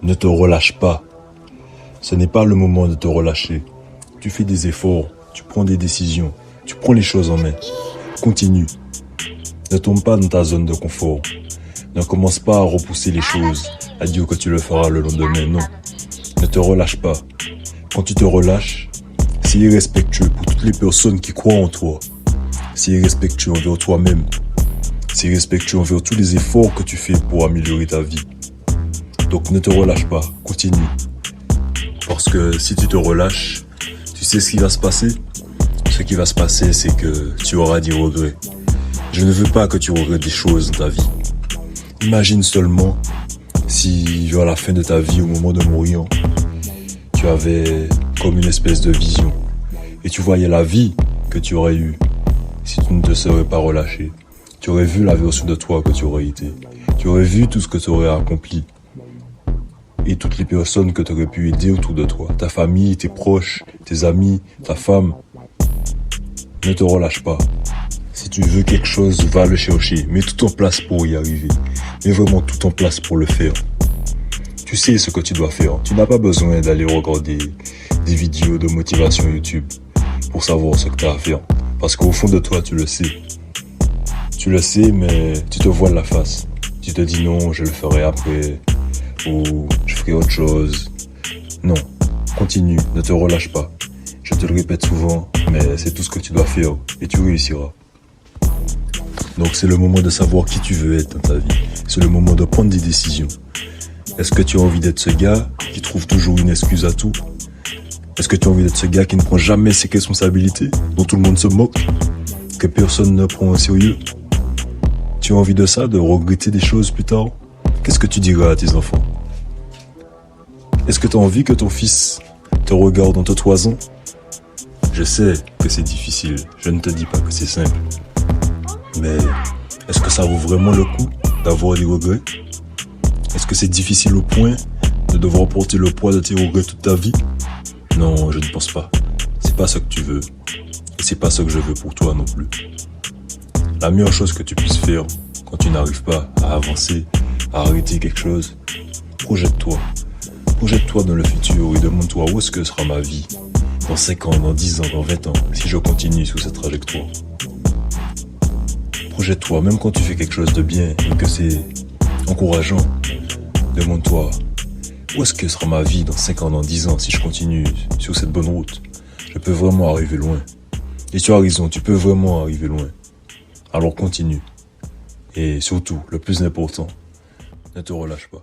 Ne te relâche pas. Ce n'est pas le moment de te relâcher. Tu fais des efforts, tu prends des décisions, tu prends les choses en main. Continue. Ne tombe pas dans ta zone de confort. Ne commence pas à repousser les choses, à dire que tu le feras le lendemain. Non. Ne te relâche pas. Quand tu te relâches, c'est irrespectueux pour toutes les personnes qui croient en toi. C'est irrespectueux envers toi-même. C'est irrespectueux envers tous les efforts que tu fais pour améliorer ta vie. Donc ne te relâche pas, continue. Parce que si tu te relâches, tu sais ce qui va se passer? Ce qui va se passer, c'est que tu auras des regrets. Je ne veux pas que tu regrettes des choses dans ta vie. Imagine seulement si, à la fin de ta vie, au moment de mourir, tu avais comme une espèce de vision. Et tu voyais la vie que tu aurais eue si tu ne te serais pas relâché. Tu aurais vu la version de toi que tu aurais été. Tu aurais vu tout ce que tu aurais accompli. Et toutes les personnes que tu aurais pu aider autour de toi. Ta famille, tes proches, tes amis, ta femme. Ne te relâche pas. Si tu veux quelque chose, va le chercher. Mets tout en place pour y arriver. Mets vraiment tout en place pour le faire. Tu sais ce que tu dois faire. Tu n'as pas besoin d'aller regarder des vidéos de motivation YouTube pour savoir ce que tu as à faire. Parce qu'au fond de toi, tu le sais. Tu le sais, mais tu te voiles la face. Tu te dis non, je le ferai après. Ou je ferai autre chose. Non, continue, ne te relâche pas. Je te le répète souvent, mais c'est tout ce que tu dois faire et tu réussiras. Donc c'est le moment de savoir qui tu veux être dans ta vie. C'est le moment de prendre des décisions. Est-ce que tu as envie d'être ce gars qui trouve toujours une excuse à tout? Est-ce que tu as envie d'être ce gars qui ne prend jamais ses responsabilités, dont tout le monde se moque, que personne ne prend au sérieux? Tu as envie de ça, de regretter des choses plus tard? Qu'est-ce que tu diras à tes enfants? Est-ce que tu as envie que ton fils te regarde en te toisant? Je sais que c'est difficile, je ne te dis pas que c'est simple. Mais est-ce que ça vaut vraiment le coup d'avoir des regrets? Est-ce que c'est difficile au point de devoir porter le poids de tes regrets toute ta vie? Non, je ne pense pas. C'est pas ce que tu veux. Et c'est pas ce que je veux pour toi non plus. La meilleure chose que tu puisses faire quand tu n'arrives pas à avancer, à arrêter quelque chose, projette-toi. Projette-toi dans le futur et demande-toi où est-ce que sera ma vie dans 5 ans, dans 10 ans, dans 20 ans, si je continue sur cette trajectoire. Projette-toi, même quand tu fais quelque chose de bien et que c'est encourageant, demande-toi où est-ce que sera ma vie dans 5 ans, dans 10 ans, si je continue sur cette bonne route. Je peux vraiment arriver loin. Et tu as raison, tu peux vraiment arriver loin. Alors continue. Et surtout, le plus important, ne te relâche pas.